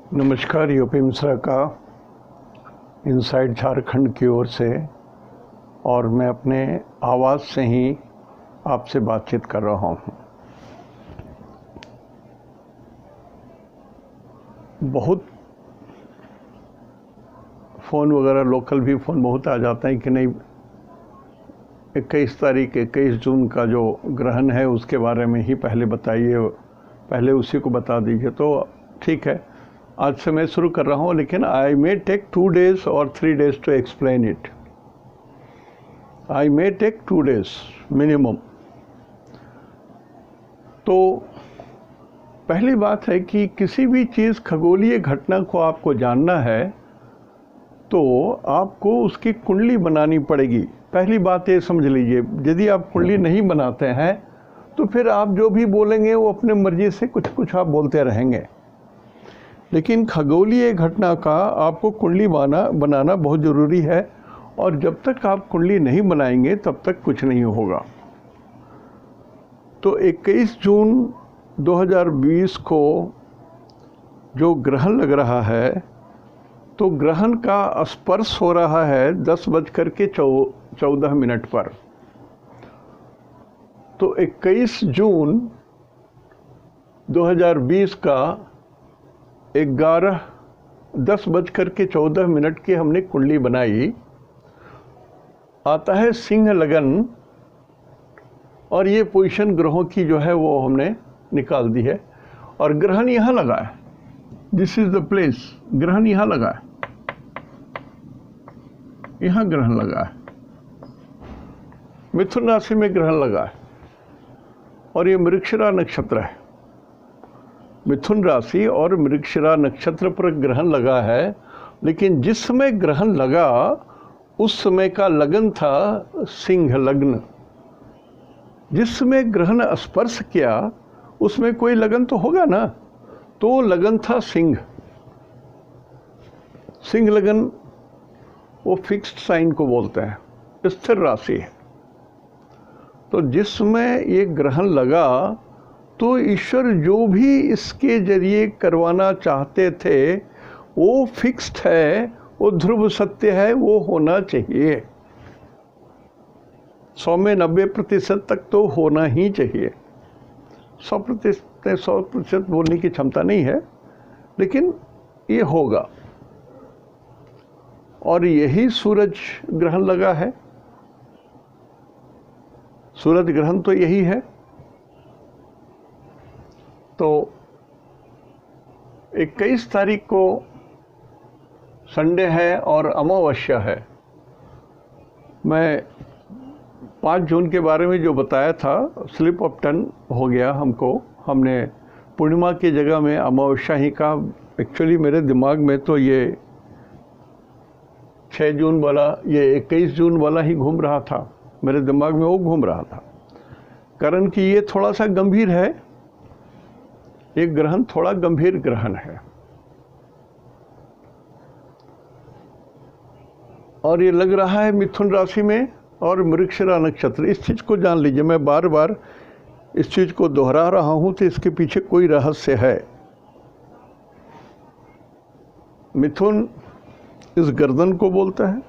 नमस्कार, यूपी मिश्रा का इनसाइड झारखंड की ओर से, और मैं अपने आवाज़ से ही आपसे बातचीत कर रहा हूँ। बहुत फ़ोन वगैरह लोकल भी फ़ोन बहुत आ जाते हैं कि नहीं 21 जून का जो ग्रहण है उसके बारे में ही पहले बताइए, पहले उसी को बता दीजिए। तो ठीक है, आज से मैं शुरू कर रहा हूँ, लेकिन आई मे टेक 2 days और 3 days to explain it. I may take 2 days minimum. तो पहली बात है कि किसी भी चीज़ खगोलीय घटना को आपको जानना है तो आपको उसकी कुंडली बनानी पड़ेगी। पहली बात ये समझ लीजिए, यदि आप कुंडली नहीं बनाते हैं तो फिर आप जो भी बोलेंगे वो अपने मर्जी से कुछ कुछ आप बोलते रहेंगे। लेकिन खगोलीय घटना का आपको कुंडली बनाना बहुत ज़रूरी है, और जब तक आप कुंडली नहीं बनाएंगे तब तक कुछ नहीं होगा। तो 21 जून 2020 को जो ग्रहण लग रहा है, तो ग्रहण का स्पर्श हो रहा है 10:14 पर। तो 21 जून 2020 का 10:14 की हमने कुंडली बनाई। आता है सिंह लगन, और ये पोजीशन ग्रहों की जो है वो हमने निकाल दी है, और ग्रहण यहाँ लगा है। This is the place. ग्रहण यहाँ लगा है, यहाँ ग्रहण लगा है, मिथुन राशि में ग्रहण लगा है, और ये मृगशिरा नक्षत्र है। मिथुन राशि और मृगशिरा नक्षत्र पर ग्रहण लगा है, लेकिन जिस समय ग्रहण लगा उस समय का लगन था सिंह लग्न। जिस समय ग्रहण स्पर्श किया उसमें कोई लगन तो होगा ना, तो लगन था सिंह। सिंह लगन वो फिक्स्ड साइन को बोलते हैं, स्थिर राशि है। तो जिस समय ये ग्रहण लगा तो ईश्वर जो भी इसके जरिए करवाना चाहते थे वो फिक्स्ड है, वो ध्रुव सत्य है, वो होना चाहिए। 100 में 90% तक तो होना ही चाहिए। 100% बोलने की क्षमता नहीं है, लेकिन ये होगा। और यही सूरज ग्रहण लगा है। सूरज ग्रहण तो यही है। तो 21 तारीख को संडे है और अमावस्या है। मैं 5 जून के बारे में जो बताया था, स्लिप ऑफ टंग हो गया हमको। हमने पूर्णिमा की जगह में अमावस्या ही कहा। एक्चुअली मेरे दिमाग में तो ये 6 जून वाला, ये 21 जून वाला ही घूम रहा था। मेरे दिमाग में वो घूम रहा था, कारण कि ये थोड़ा सा गंभीर है। एक ग्रहण थोड़ा गंभीर ग्रहण है, और ये लग रहा है मिथुन राशि में और मृगशिरा नक्षत्र। इस चीज़ को जान लीजिए, मैं बार बार इस चीज़ को दोहरा रहा हूँ तो इसके पीछे कोई रहस्य है। मिथुन इस गर्दन को बोलते हैं,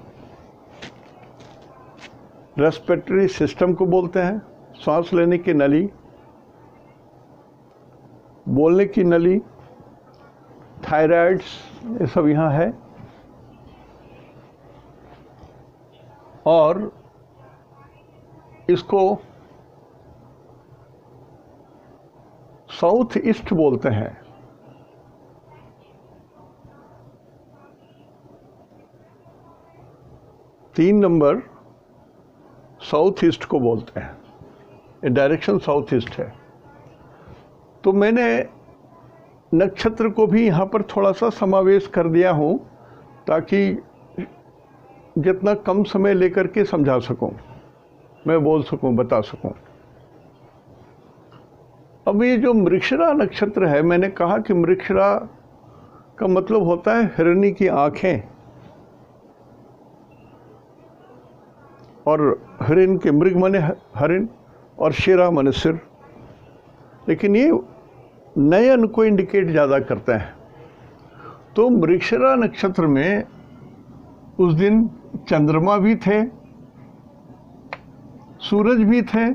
रेस्पिरेटरी सिस्टम को बोलते हैं, सांस लेने की नली, बोलने की नली, थायराइड्स, ये सब यहाँ है। और इसको साउथ ईस्ट बोलते हैं। तीन नंबर साउथ ईस्ट को बोलते हैं। ये डायरेक्शन साउथ ईस्ट है। तो मैंने नक्षत्र को भी यहाँ पर थोड़ा सा समावेश कर दिया हूँ, ताकि जितना कम समय लेकर के समझा सकूँ, मैं बोल सकूँ, बता सकूँ। अब ये जो मृगशिरा नक्षत्र है, मैंने कहा कि मृगशिरा का मतलब होता है हिरनी की आँखें, और हिरन के मृग माने हरिण और शिरा माने सिर। लेकिन ये नयन को इंडिकेट ज़्यादा करते हैं। तो मृगशिरा नक्षत्र में उस दिन चंद्रमा भी थे, सूरज भी थे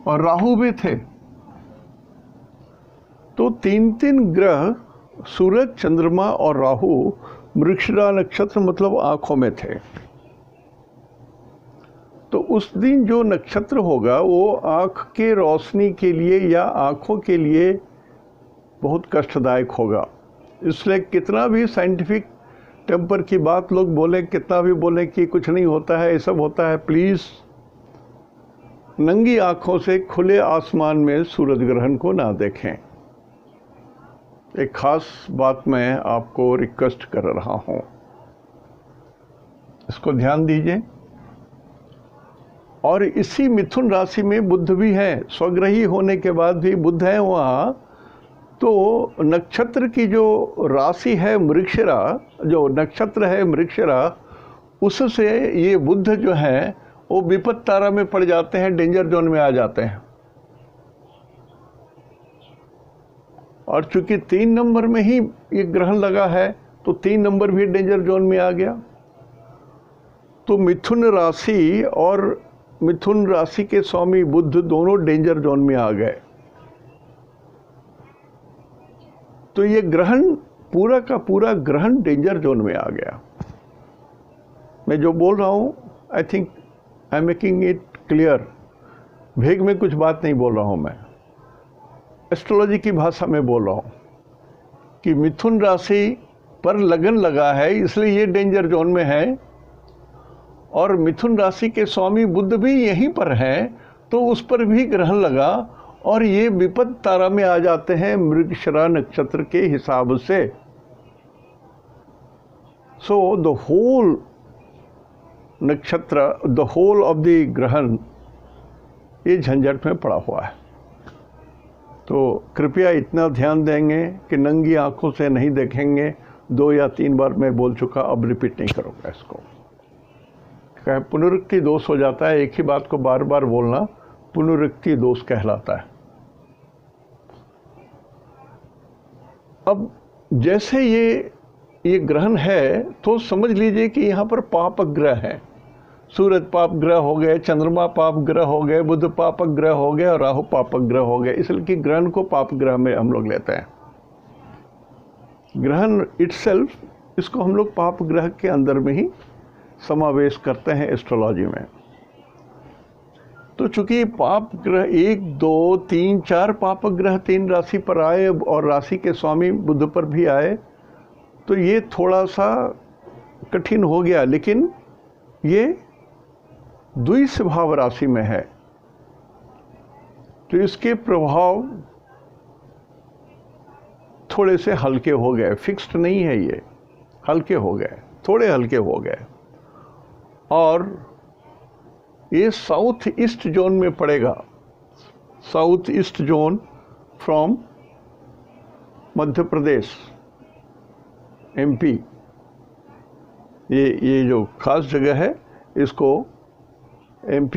और राहु भी थे। तो तीन तीन ग्रह सूरज, चंद्रमा और राहु मृगशिरा नक्षत्र मतलब आंखों में थे। तो उस दिन जो नक्षत्र होगा वो आँख के रोशनी के लिए या आँखों के लिए बहुत कष्टदायक होगा। इसलिए कितना भी साइंटिफिक टेम्पर की बात लोग बोले, कितना भी बोले कि कुछ नहीं होता है, ये सब होता है, प्लीज़ नंगी आँखों से खुले आसमान में सूरज ग्रहण को ना देखें। एक खास बात मैं आपको रिक्वेस्ट कर रहा हूँ, इसको ध्यान दीजिए। और इसी मिथुन राशि में बुध भी है, स्वग्रही होने के बाद भी बुध है वहाँ। तो नक्षत्र की जो राशि है मृगशिरा, जो नक्षत्र है मृगशिरा, उससे ये बुध जो है वो विपद तारा में पड़ जाते हैं, डेंजर जोन में आ जाते हैं। और चूंकि 3 नंबर में ही ये ग्रहण लगा है तो 3 नंबर भी डेंजर जोन में आ गया। तो मिथुन राशि और मिथुन राशि के स्वामी बुध दोनों डेंजर जोन में आ गए। तो ये ग्रहण पूरा का पूरा ग्रहण डेंजर जोन में आ गया। मैं जो बोल रहा हूँ, I think I am making it clear. Vague में कुछ बात नहीं बोल रहा हूँ, मैं एस्ट्रोलॉजी की भाषा में बोल रहा हूँ कि मिथुन राशि पर लगन लगा है, इसलिए ये डेंजर जोन में है। और मिथुन राशि के स्वामी बुध भी यहीं पर हैं, तो उस पर भी ग्रहण लगा और ये विपद तारा में आ जाते हैं मृगशिरा नक्षत्र के हिसाब से। सो द होल नक्षत्र, द होल ऑफ द ग्रहण ये झंझट में पड़ा हुआ है। तो कृपया इतना ध्यान देंगे कि नंगी आंखों से नहीं देखेंगे। 2 या 3 बार मैं बोल चुका, अब रिपीट नहीं करूँगा इसको। क्या पुनरुक्ति दोष हो जाता है, एक ही बात को बार बार बोलना पुनरुक्ति दोष कहलाता है। अब जैसे ये ग्रहण है तो समझ लीजिए कि यहाँ पर पाप ग्रह है। सूरज पाप ग्रह हो गए, चंद्रमा पाप ग्रह हो गए, बुध पाप ग्रह हो गए और राहु पाप ग्रह हो गए। इसलिए कि ग्रहण को पाप ग्रह में हम लोग लेते हैं। ग्रहण इटसेल्फ, इसको हम लोग पाप ग्रह के अंदर में ही समावेश करते हैं एस्ट्रोलॉजी में। तो चूंकि पाप ग्रह 1, 2, 3, 4 पाप ग्रह 3 राशि पर आए और राशि के स्वामी बुध पर भी आए, तो ये थोड़ा सा कठिन हो गया। लेकिन ये द्विस्वभाव राशि में है, तो इसके प्रभाव थोड़े से हल्के हो गए। फिक्स्ड नहीं है, ये हल्के हो गए, थोड़े हल्के हो गए। और ये साउथ ईस्ट जोन में पड़ेगा। South east zone from Madhya Pradesh, MP, ये जो खास जगह है इसको MP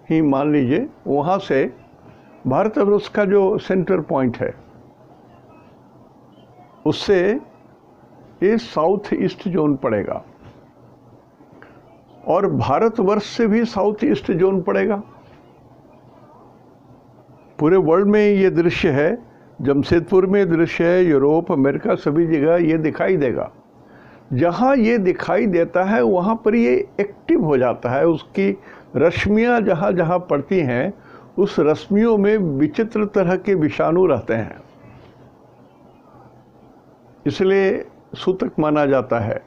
ही मान लीजिए। वहाँ से भारतवर्ष का जो सेंटर पॉइंट है उससे ये साउथ ईस्ट जोन पड़ेगा। और भारतवर्ष से भी साउथ ईस्ट जोन पड़ेगा। पूरे वर्ल्ड में ये दृश्य है, जमशेदपुर में दृश्य है, यूरोप, अमेरिका, सभी जगह ये दिखाई देगा। जहाँ ये दिखाई देता है वहाँ पर ये एक्टिव हो जाता है। उसकी रश्मियाँ जहाँ जहाँ पड़ती हैं, उस रश्मियों में विचित्र तरह के विषाणु रहते हैं। इसलिए सूतक माना जाता है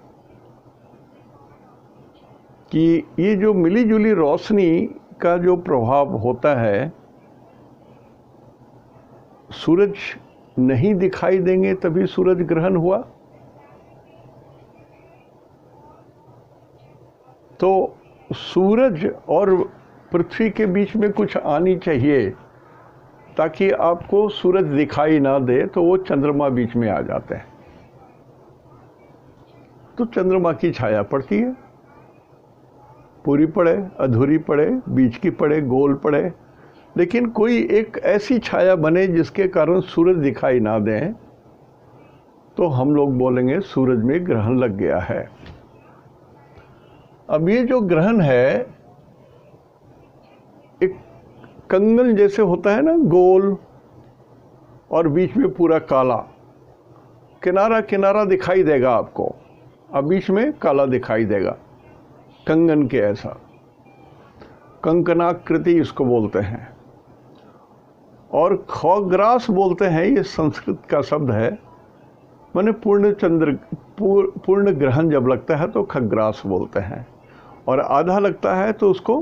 कि ये जो मिली जुली रोशनी का जो प्रभाव होता है, सूरज नहीं दिखाई देंगे तभी सूरज ग्रहण हुआ। तो सूरज और पृथ्वी के बीच में कुछ आनी चाहिए ताकि आपको सूरज दिखाई ना दे, तो वो चंद्रमा बीच में आ जाते हैं। तो चंद्रमा की छाया पड़ती है, पूरी पड़े, अधूरी पड़े, बीच की पड़े, गोल पड़े, लेकिन कोई एक ऐसी छाया बने जिसके कारण सूरज दिखाई ना दें, तो हम लोग बोलेंगे सूरज में ग्रहण लग गया है। अब ये जो ग्रहण है एक कंगन जैसे होता है ना, गोल और बीच में पूरा काला, किनारा किनारा दिखाई देगा आपको, अब बीच में काला दिखाई देगा, कंगन के ऐसा, कंकनाकृति इसको बोलते हैं। और खग्रास बोलते हैं, ये संस्कृत का शब्द है, माने पूर्ण ग्रहण जब लगता है तो खग्रास बोलते हैं, और आधा लगता है तो उसको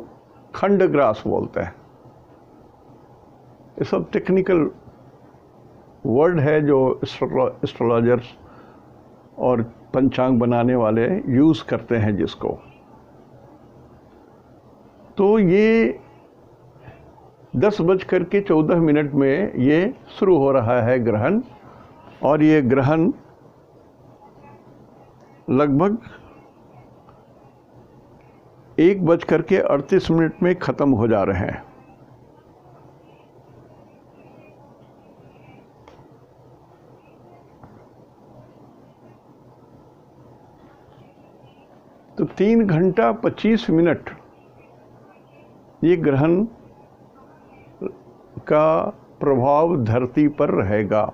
खंडग्रास बोलते हैं। ये सब टेक्निकल वर्ड है जो एस्ट्रोलॉजर्स और पंचांग बनाने वाले यूज़ करते हैं जिसको। तो ये 10:14 में ये शुरू हो रहा है ग्रहण, और ये ग्रहण लगभग 1:38 में ख़त्म हो जा रहे हैं। तो 3 घंटा 25 मिनट ये ग्रहण का प्रभाव धरती पर रहेगा।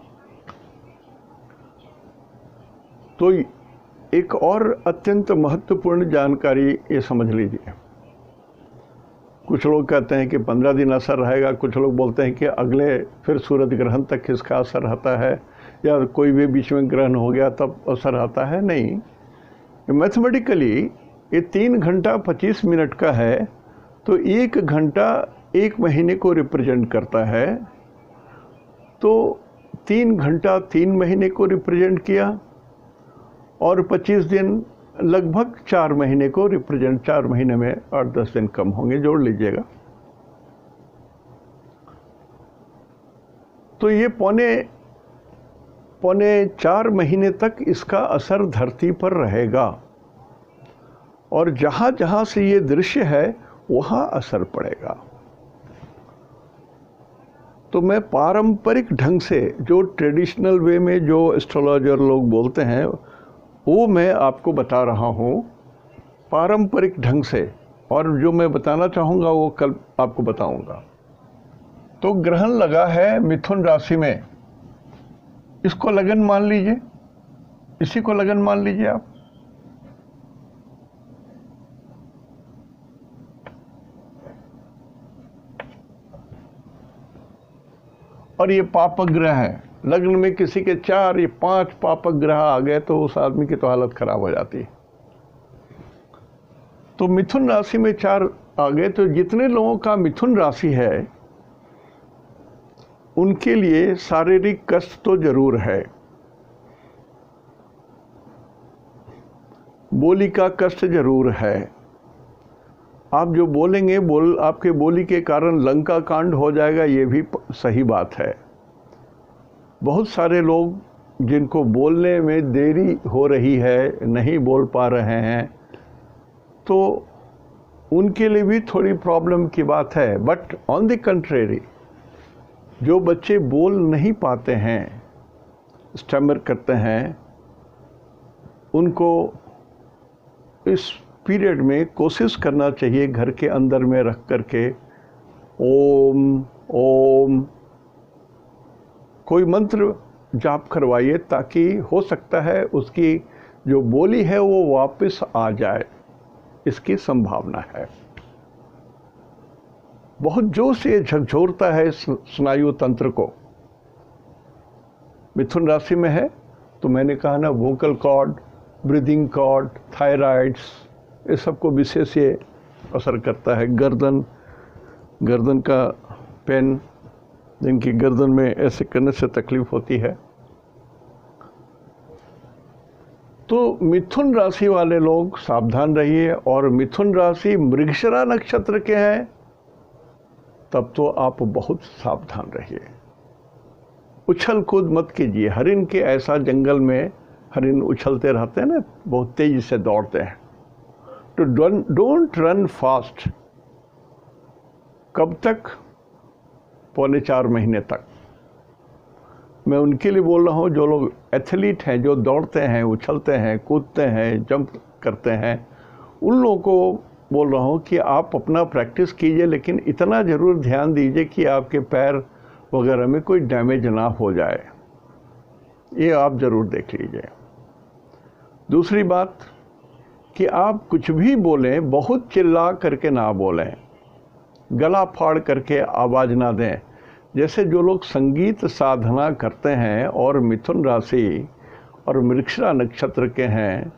तो एक और अत्यंत महत्वपूर्ण जानकारी ये समझ लीजिए। कुछ लोग कहते हैं कि 15 दिन असर रहेगा, कुछ लोग बोलते हैं कि अगले फिर सूरज ग्रहण तक इसका असर रहता है, या कोई भी बीच में ग्रहण हो गया तब असर आता है। नहीं, मैथमेटिकली ये 3 घंटा 25 मिनट का है, तो 1 घंटा 1 महीने को रिप्रेजेंट करता है। तो 3 घंटा 3 महीने को रिप्रेजेंट किया, और 25 दिन लगभग 4 महीने को रिप्रेजेंट, 4 महीने में 8-10 दिन कम होंगे, जोड़ लीजिएगा। तो ये पौने 4 महीने तक इसका असर धरती पर रहेगा, और जहाँ जहाँ से ये दृश्य है वहाँ असर पड़ेगा। तो मैं पारंपरिक ढंग से, जो ट्रेडिशनल वे में जो एस्ट्रोलॉजर लोग बोलते हैं, वो मैं आपको बता रहा हूँ पारंपरिक ढंग से, और जो मैं बताना चाहूँगा वो कल आपको बताऊँगा। तो ग्रहण लगा है मिथुन राशि में, इसको लगन मान लीजिए, इसी को लगन मान लीजिए आप। और ये पापक ग्रह है, लग्न में किसी के 4 या 5 पापक ग्रह आ गए तो उस आदमी की तो हालत खराब हो जाती है। तो मिथुन राशि में 4 आ गए, तो जितने लोगों का मिथुन राशि है उनके लिए शारीरिक कष्ट तो जरूर है। बोली का कष्ट जरूर है। आप जो बोलेंगे, आपके बोली के कारण लंका कांड हो जाएगा, ये भी सही बात है। बहुत सारे लोग जिनको बोलने में देरी हो रही है, नहीं बोल पा रहे हैं, तो उनके लिए भी थोड़ी प्रॉब्लम की बात है। बट ऑन द कंट्रेरी, जो बच्चे बोल नहीं पाते हैं, स्टैमर करते हैं, उनको इस पीरियड में कोशिश करना चाहिए घर के अंदर में रख करके ओम ओम कोई मंत्र जाप करवाइए, ताकि हो सकता है उसकी जो बोली है वो वापस आ जाए, इसकी संभावना है। बहुत जोर से झकझोरता है स्नायु तंत्र को। मिथुन राशि में है तो मैंने कहा ना, vocal cord, breathing cord, thyroids, ये सबको विशेष ये असर करता है। गर्दन का पेन, जिनकी गर्दन में ऐसे करने से तकलीफ होती है। तो मिथुन राशि वाले लोग सावधान रहिए। और मिथुन राशि मृगशिरा नक्षत्र के हैं तब तो आप बहुत सावधान रहिए। उछल कूद मत कीजिए। हरिन के ऐसा जंगल में हरिन उछलते रहते हैं ना, बहुत तेजी से दौड़ते हैं। तो डोंट रन फास्ट। कब तक? 4.25 महीने तक। मैं उनके लिए बोल रहा हूँ जो लोग एथलीट हैं, जो दौड़ते हैं, उछलते हैं, कूदते हैं, जंप करते हैं, उन लोगों को बोल रहा हूँ कि आप अपना प्रैक्टिस कीजिए, लेकिन इतना ज़रूर ध्यान दीजिए कि आपके पैर वगैरह में कोई डैमेज ना हो जाए। ये आप ज़रूर देख लीजिए। दूसरी बात कि आप कुछ भी बोलें, बहुत चिल्ला करके ना बोलें, गला फाड़ करके आवाज़ ना दें। जैसे जो लोग संगीत साधना करते हैं और मिथुन राशि और मृगशिरा नक्षत्र के हैं,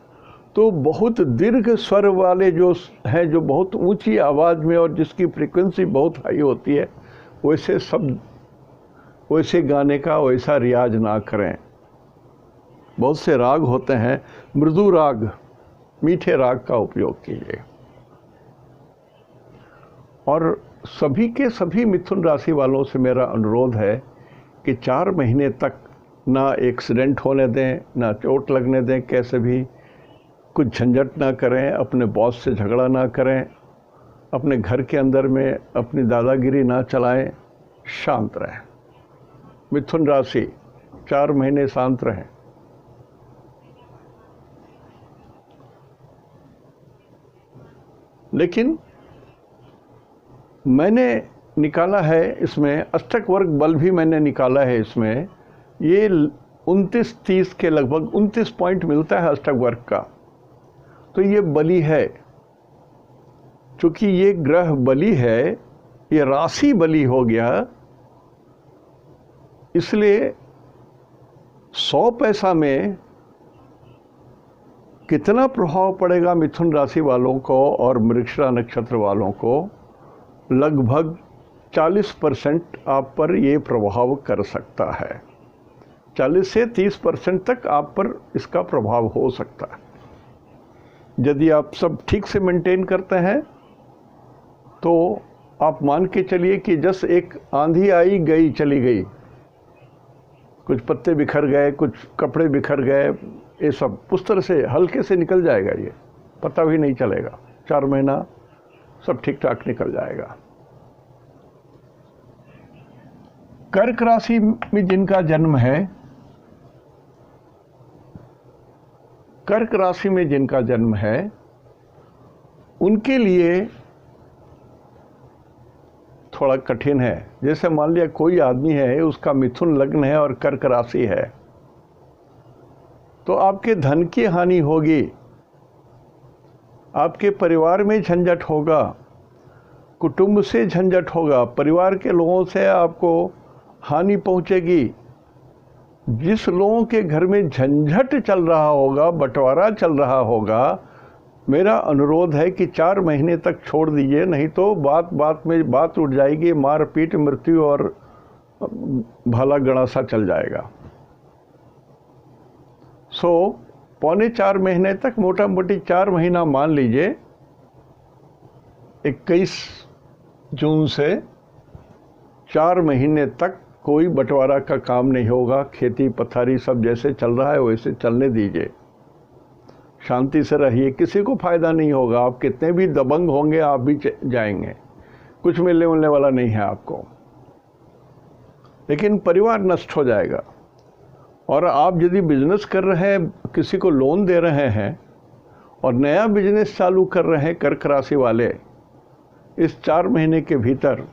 तो बहुत दीर्घ स्वर वाले जो हैं, जो बहुत ऊंची आवाज़ में और जिसकी फ्रीक्वेंसी बहुत हाई होती है, वैसे गाने का वैसा रियाज ना करें। बहुत से राग होते हैं, मृदु राग, मीठे राग का उपयोग कीजिए। और सभी के सभी मिथुन राशि वालों से मेरा अनुरोध है कि 4 महीने तक ना एक्सीडेंट होने दें, ना चोट लगने दें, कैसे भी कुछ झंझट ना करें, अपने बॉस से झगड़ा ना करें, अपने घर के अंदर में अपनी दादागिरी ना चलाएं, शांत रहें। मिथुन राशि 4 महीने शांत रहें। लेकिन मैंने निकाला है इसमें अष्टक वर्ग बल भी मैंने निकाला है इसमें, ये 29-30 के लगभग 29 पॉइंट मिलता है अष्टक वर्ग का। तो ये बली है, चूँकि ये ग्रह बली है, ये राशि बली हो गया, इसलिए 100 पैसा में कितना प्रभाव पड़ेगा मिथुन राशि वालों को और मृगशिरा नक्षत्र वालों को, लगभग 40% आप पर ये प्रभाव कर सकता है। 40 से 30% तक आप पर इसका प्रभाव हो सकता है। यदि आप सब ठीक से मेंटेन करते हैं तो आप मान के चलिए कि जैसे एक आंधी आई गई चली गई, कुछ पत्ते बिखर गए, कुछ कपड़े बिखर गए, ये सब उस तरह से हल्के से निकल जाएगा, ये पता भी नहीं चलेगा। 4 महीना सब ठीक ठाक निकल जाएगा। कर्क राशि में जिनका जन्म है, कर्क राशि में जिनका जन्म है, उनके लिए थोड़ा कठिन है। जैसे मान लिया कोई आदमी है, उसका मिथुन लग्न है और कर्क राशि है, तो आपके धन की हानि होगी, आपके परिवार में झंझट होगा, कुटुंब से झंझट होगा, परिवार के लोगों से आपको हानि पहुंचेगी। जिस लोगों के घर में झंझट चल रहा होगा, बंटवारा चल रहा होगा, मेरा अनुरोध है कि 4 महीने तक छोड़ दीजिए, नहीं तो बात बात में बात उठ जाएगी, मारपीट, मृत्यु और भाला गणासा चल जाएगा। पौने 4 महीने तक, मोटा मोटी 4 महीना मान लीजिए, 21 जून से 4 महीने तक कोई बंटवारा का काम नहीं होगा। खेती पथारी सब जैसे चल रहा है वैसे चलने दीजिए, शांति से रहिए, किसी को फ़ायदा नहीं होगा। आप कितने भी दबंग होंगे, आप भी जाएंगे, कुछ मिलने मिलने वाला नहीं है आपको, लेकिन परिवार नष्ट हो जाएगा। और आप यदि बिजनेस कर रहे हैं, किसी को लोन दे रहे हैं और नया बिजनेस चालू कर रहे हैं कर्क राशि वाले, इस 4 महीने के भीतर,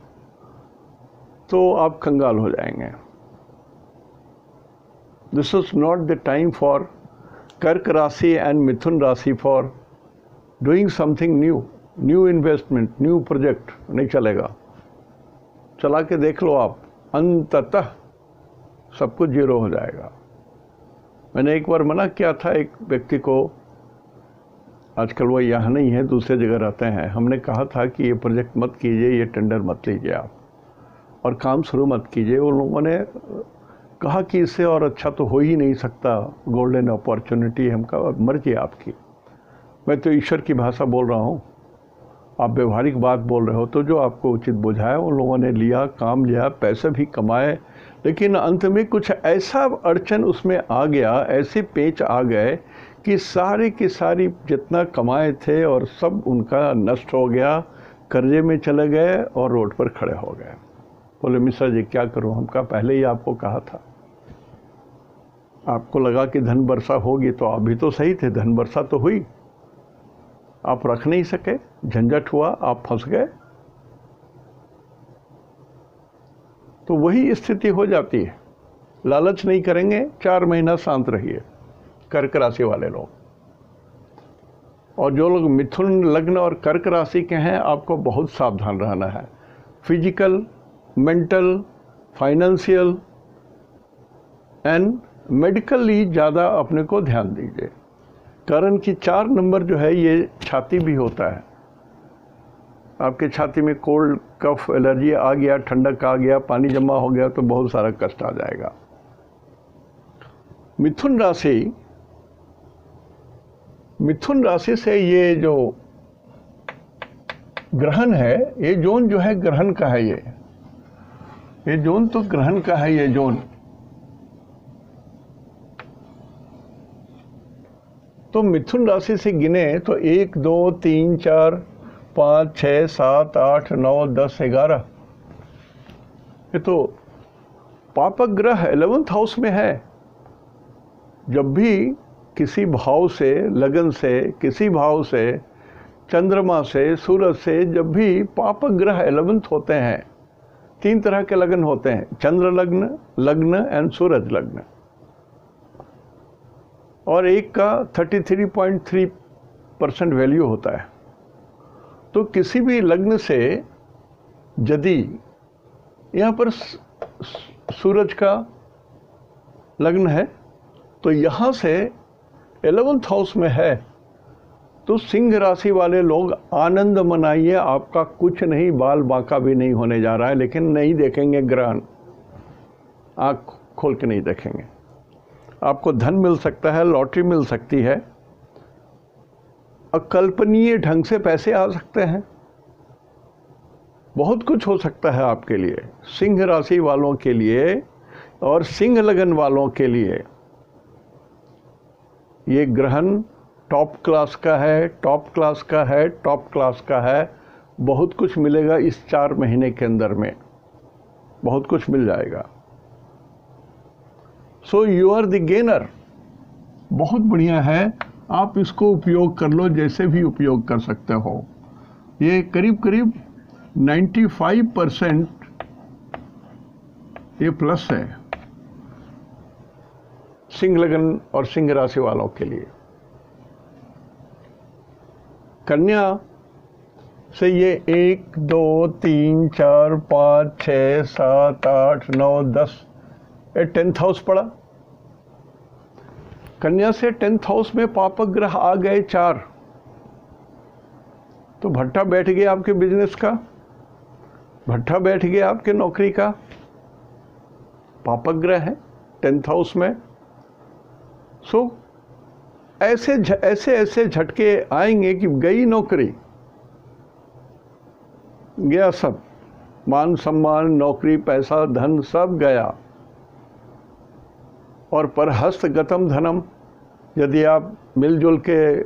तो आप कंगाल हो जाएंगे। This is not the time for कर्क राशि एंड मिथुन राशि for doing something new investment, new project नहीं चलेगा। चला के देख लो आप, अंततः सब कुछ जीरो हो जाएगा। मैंने एक बार मना किया था एक व्यक्ति को, आजकल वो यहाँ नहीं है, दूसरे जगह रहते हैं। हमने कहा था कि ये प्रोजेक्ट मत कीजिए, ये टेंडर मत लीजिए आप, और काम शुरू मत कीजिए। उन लोगों ने कहा कि इससे और अच्छा तो हो ही नहीं सकता, गोल्डन अपॉर्चुनिटी। हम कहा मर्जी आपकी, मैं तो ईश्वर की भाषा बोल रहा हूँ, आप व्यवहारिक बात बोल रहे हो। तो जो आपको उचित बुझाया उन लोगों ने लिया, काम लिया, पैसे भी कमाए, लेकिन अंत में कुछ ऐसा अड़चन उसमें आ गया, ऐसे पेच आ गए कि सारे की सारी जितना कमाए थे और सब उनका नष्ट हो गया, कर्जे में चले गए और रोड पर खड़े हो गए। बोले मिश्रा जी क्या करूं, हम कहा पहले ही आपको कहा था। आपको लगा कि धन वर्षा होगी, तो आप भी तो सही थे, धन वर्षा तो हुई, आप रख नहीं सके, झंझट हुआ, आप फंस गए। तो वही स्थिति हो जाती है। लालच नहीं करेंगे, 4 महीना शांत रहिए कर्क राशि वाले लोग। और जो लोग मिथुन लग्न और कर्क राशि के हैं, आपको बहुत सावधान रहना है। Physical, mental, financial and medically ज़्यादा अपने को ध्यान दीजिए। कारण कि 4 नंबर जो है ये छाती भी होता है। आपके छाती में कोल्ड, कफ, एलर्जी आ गया, ठंडक आ गया, पानी जमा हो गया, तो बहुत सारा कष्ट आ जाएगा। मिथुन राशि से ये जो ग्रहण है, ये जोन जो है ग्रहण का है। ये जोन तो ग्रहण का है। ये जोन तो मिथुन राशि से गिने तो 1 2 3 4 5 6 7 8 9 10 11, ये तो पापक ग्रह 11th हाउस में है। जब भी किसी भाव से, लगन से, किसी भाव से, चंद्रमा से, सूरज से, जब भी पापक ग्रह 11th होते हैं, 3 तरह के लगन होते हैं, चंद्र लग्न एंड सूरज लग्न, और एक का 33.3% वैल्यू होता है। तो किसी भी लग्न से यदि यहाँ पर सूरज का लग्न है, तो यहाँ से 11th हाउस में है, तो सिंह राशि वाले लोग आनंद मनाइए। आपका कुछ नहीं, बाल बांका भी नहीं होने जा रहा है, लेकिन नहीं देखेंगे ग्रहण, आँख खोल के नहीं देखेंगे। आपको धन मिल सकता है, लॉटरी मिल सकती है, अकल्पनीय ढंग से पैसे आ सकते हैं, बहुत कुछ हो सकता है आपके लिए। सिंह राशि वालों के लिए और सिंह लगन वालों के लिए ये ग्रहण टॉप क्लास का है, टॉप क्लास का है, टॉप क्लास का है। बहुत कुछ मिलेगा इस 4 महीने के अंदर में, बहुत कुछ मिल जाएगा। So you are the gainer. बहुत बढ़िया है, आप इसको उपयोग कर लो, जैसे भी उपयोग कर सकते हो। ये करीब करीब 95% ये प्लस है सिंह लगन और सिंह राशि वालों के लिए। कन्या से ये 1 2 3 4 5 6 7 8 9 10, ये 10th हाउस पड़ा। कन्या से 10th हाउस में पापक ग्रह आ गए 4, तो भट्टा बैठ गया आपके बिजनेस का, भट्टा बैठ गया आपके नौकरी का। पापक ग्रह है 10th हाउस में। सो ऐसे झटके आएंगे कि गई नौकरी, गया सब, मान सम्मान, नौकरी, पैसा, धन सब गया। और पर हस्तगतम धनम, यदि आप मिलजुल के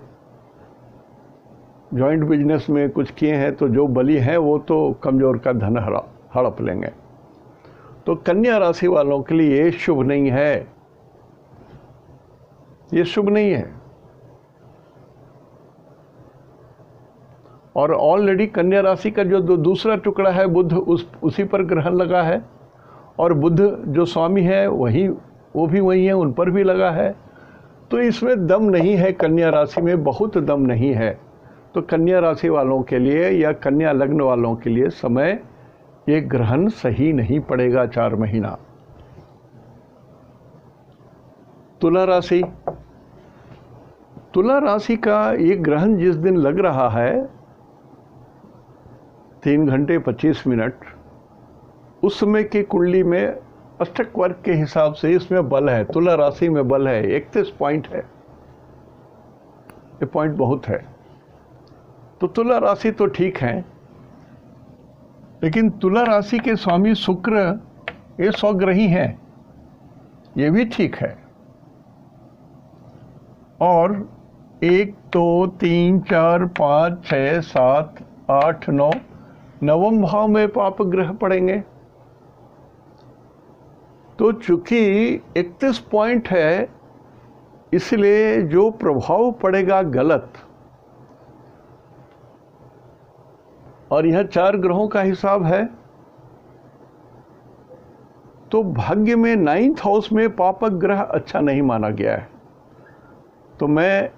जॉइंट बिजनेस में कुछ किए हैं, तो जो बली हैं वो तो कमज़ोर का धन हड़प लेंगे। तो कन्या राशि वालों के लिए ये शुभ नहीं है, ये शुभ नहीं है। और ऑलरेडी कन्या राशि का जो दूसरा टुकड़ा है बुध, उसी पर ग्रहण लगा है, और बुध जो स्वामी है वो भी वही है, उन पर भी लगा है। तो इसमें दम नहीं है, कन्या राशि में बहुत दम नहीं है। तो कन्या राशि वालों के लिए या कन्या लग्न वालों के लिए समय, ये ग्रहण सही नहीं पड़ेगा 4 महीना। तुला राशि, तुला राशि का ये ग्रहण जिस दिन लग रहा है 3 घंटे 25 मिनट, उस समय की कुंडली में अष्टक वर्ग के हिसाब से इसमें बल है, तुला राशि में बल है, 31 पॉइंट है। ये पॉइंट बहुत है। तो तुला राशि तो ठीक है, लेकिन तुला राशि के स्वामी शुक्र ये स्वग्रही हैं, ये भी ठीक है। और 1 2 3 4 5 6 7 8 9, नवम भाव में पाप ग्रह पड़ेंगे। तो चूंकि 31 पॉइंट है, इसलिए जो प्रभाव पड़ेगा गलत, और यह 4 ग्रहों का हिसाब है, तो भाग्य में 9th हाउस में पापक ग्रह अच्छा नहीं माना गया है। तो मैं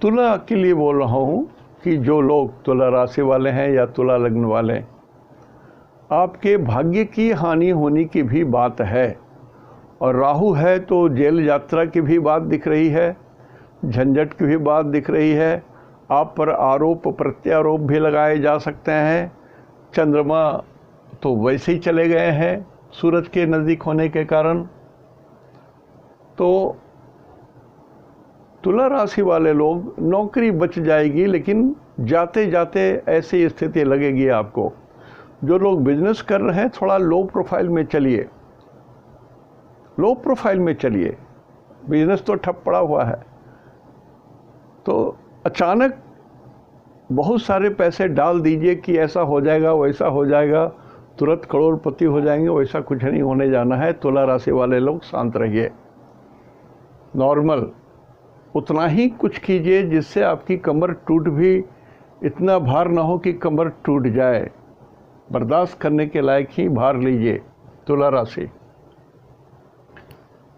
तुला के लिए बोल रहा हूँ कि जो लोग तुला राशि वाले हैं या तुला लग्न वाले, आपके भाग्य की हानि होने की भी बात है, और राहु है तो जेल यात्रा की भी बात दिख रही है, झंझट की भी बात दिख रही है, आप पर आरोप प्रत्यारोप भी लगाए जा सकते हैं। चंद्रमा तो वैसे ही चले गए हैं सूरज के नज़दीक होने के कारण। तो तुला राशि वाले लोग, नौकरी बच जाएगी, लेकिन जाते जाते ऐसी स्थिति लगेगी आपको। जो लोग बिजनेस कर रहे हैं, थोड़ा लो प्रोफाइल में चलिए, लो प्रोफाइल में चलिए, बिजनेस तो ठप पड़ा हुआ है। तो अचानक बहुत सारे पैसे डाल दीजिए कि ऐसा हो जाएगा वैसा हो जाएगा, तुरंत करोड़पति हो जाएंगे, वैसा कुछ नहीं होने जाना है। तुला राशि वाले लोग शांत रहिए, नॉर्मल उतना ही कुछ कीजिए जिससे आपकी कमर टूट भी, इतना भार ना हो कि कमर टूट जाए, बर्दाश्त करने के लायक ही भार लीजिए। तुला राशि।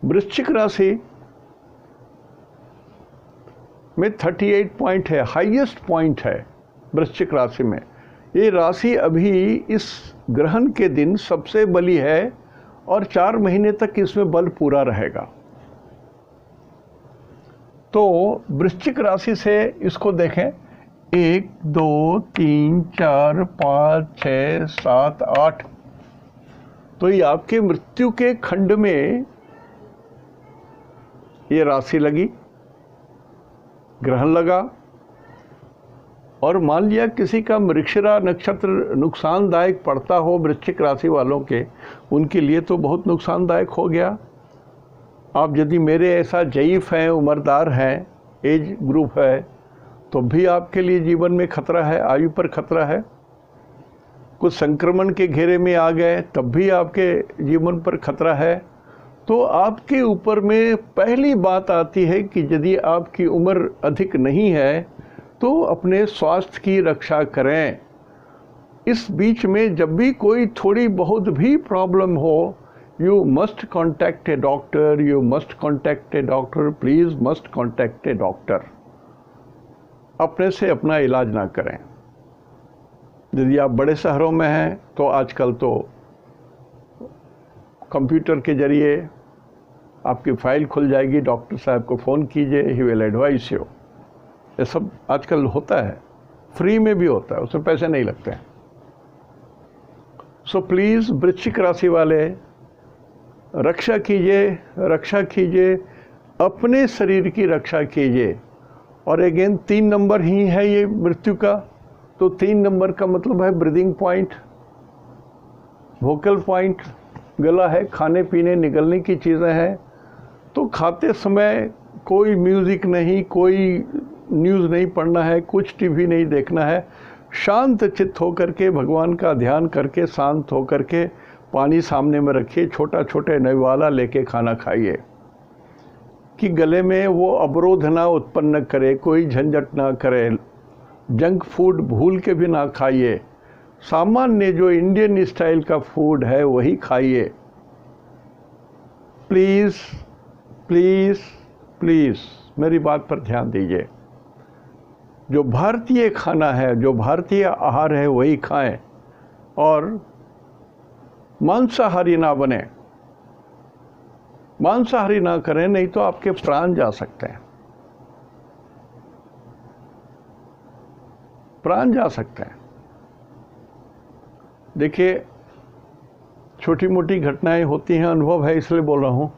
वृश्चिक राशि में 38 पॉइंट है, हाईएस्ट पॉइंट है वृश्चिक राशि में। ये राशि अभी इस ग्रहण के दिन सबसे बली है, और 4 महीने तक इसमें बल पूरा रहेगा। तो वृश्चिक राशि से इसको देखें, 1 2 3 4 5 6 7 8, तो ये आपके मृत्यु के खंड में ये राशि लगी, ग्रहण लगा। और मान लिया किसी का मृगशिरा नक्षत्र नुकसानदायक पड़ता हो वृश्चिक राशि वालों के, उनके लिए तो बहुत नुकसानदायक हो गया। आप यदि मेरे ऐसा ज़ईफ़ हैं, उम्रदार हैं, एज ग्रुप है, तो भी आपके लिए जीवन में खतरा है, आयु पर खतरा है। कुछ संक्रमण के घेरे में आ गए तब भी आपके जीवन पर खतरा है। तो आपके ऊपर में पहली बात आती है कि यदि आपकी उम्र अधिक नहीं है तो अपने स्वास्थ्य की रक्षा करें। इस बीच में जब भी कोई थोड़ी बहुत भी प्रॉब्लम हो, you must contact A doctor, you must contact A doctor, please must contact A doctor. अपने से अपना इलाज ना करें। यदि आप बड़े शहरों में हैं तो आजकल तो कंप्यूटर के जरिए आपकी फ़ाइल खुल जाएगी, डॉक्टर साहब को फ़ोन कीजिए, ही विल एडवाइस यू। ये सब आजकल होता है, फ्री में भी होता है, उसमें पैसे नहीं लगते हैं। सो प्लीज़ वृश्चिक राशि वाले रक्षा कीजिए, रक्षा कीजिए, अपने शरीर की रक्षा कीजिए। और अगेन 3 नंबर ही है ये मृत्यु का, तो 3 नंबर का मतलब है ब्रीदिंग पॉइंट, वोकल पॉइंट, गला है, खाने पीने निगलने की चीज़ें हैं। तो खाते समय कोई म्यूज़िक नहीं, कोई न्यूज़ नहीं पढ़ना है, कुछ टीवी नहीं देखना है, शांत चित्त होकर के भगवान का ध्यान करके शांत होकर के पानी सामने में रखिए, छोटा छोटे नवाला लेके खाना खाइए कि गले में वो अवरोध ना उत्पन्न करे, कोई झंझट ना करे। जंक फूड भूल के भी ना खाइए, सामान्य जो इंडियन स्टाइल का फूड है वही खाइए। प्लीज़ प्लीज़ प्लीज़ मेरी बात पर ध्यान दीजिए। जो भारतीय खाना है, जो भारतीय आहार है वही खाएं, और मांसाहारी ना बने, मांसाहारी ना करें, नहीं तो आपके प्राण जा सकते हैं, प्राण जा सकते हैं। देखिए, छोटी मोटी घटनाएं होती हैं, अनुभव है इसलिए बोल रहा हूँ।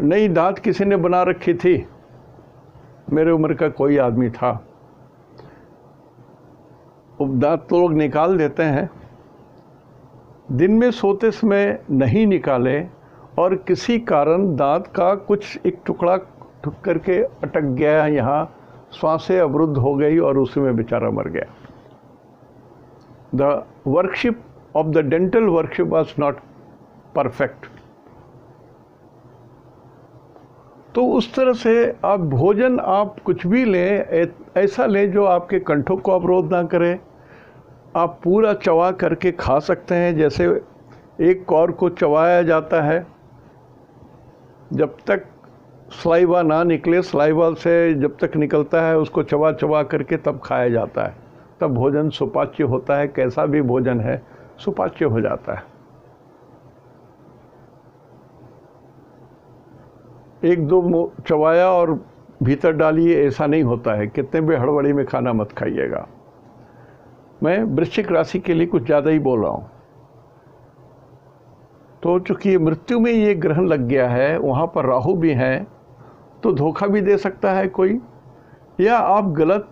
नई दांत किसी ने बना रखी थी, मेरे उम्र का कोई आदमी था, अब दांत तो लोग निकाल देते हैं, दिन में सोते समय नहीं निकाले और किसी कारण दांत का कुछ एक टुकड़ा ठुक करके अटक गया, यहाँ सांसें अवरुद्ध हो गई और उसी में बेचारा मर गया। The worship of the dental worship was not perfect. तो उस तरह से आप भोजन आप कुछ भी लें, ऐसा लें जो आपके कंठों को अवरोध ना करे। आप पूरा चबा करके खा सकते हैं, जैसे एक कौर को चबाया जाता है, जब तक सलाइवा ना निकले, सलाइवा से जब तक निकलता है उसको चबा चबा करके तब खाया जाता है, तब भोजन सुपाच्य होता है। कैसा भी भोजन है सुपाच्य हो जाता है। एक दो चबाया और भीतर डालिए, ऐसा नहीं होता है। कितने भी हड़बड़ी में खाना मत खाइएगा। मैं वृश्चिक राशि के लिए कुछ ज़्यादा ही बोल रहा हूँ। तो चूँकि मृत्यु में ये ग्रहण लग गया है, वहाँ पर राहु भी हैं, तो धोखा भी दे सकता है कोई, या आप गलत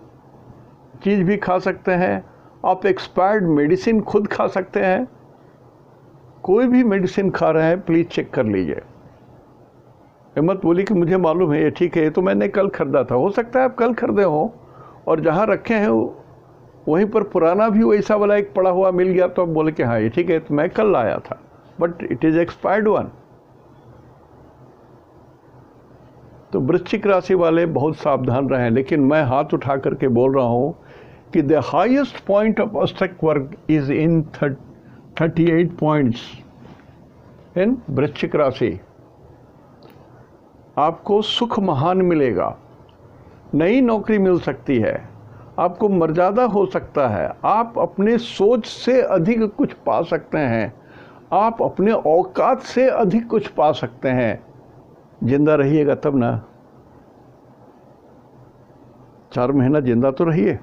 चीज़ भी खा सकते हैं। आप एक्सपायर्ड मेडिसिन खुद खा सकते हैं। कोई भी मेडिसिन खा रहे हैं प्लीज़ चेक कर लीजिए। हिम्मत बोली कि मुझे मालूम है ये ठीक है, ये तो मैंने कल खरीदा था। हो सकता है आप कल खरीदे हो और जहाँ रखे हैं वहीं पर पुराना भी वैसा वाला एक पड़ा हुआ मिल गया, तो आप बोले कि हाँ ये ठीक है, तो मैं कल लाया था, but it is expired one. तो वृश्चिक राशि वाले बहुत सावधान रहें। लेकिन मैं हाथ उठा करके बोल रहा हूँ कि द हाईएस्ट पॉइंट ऑफ अष्टक वर्ग is in 38 points in Vrishchik राशि। आपको सुख महान मिलेगा, नई नौकरी मिल सकती है, आपको मर्यादा हो सकता है, आप अपने सोच से अधिक कुछ पा सकते हैं, आप अपने औकात से अधिक कुछ पा सकते हैं। जिंदा रहिएगा तब ना। 4 महीना जिंदा तो रहिए।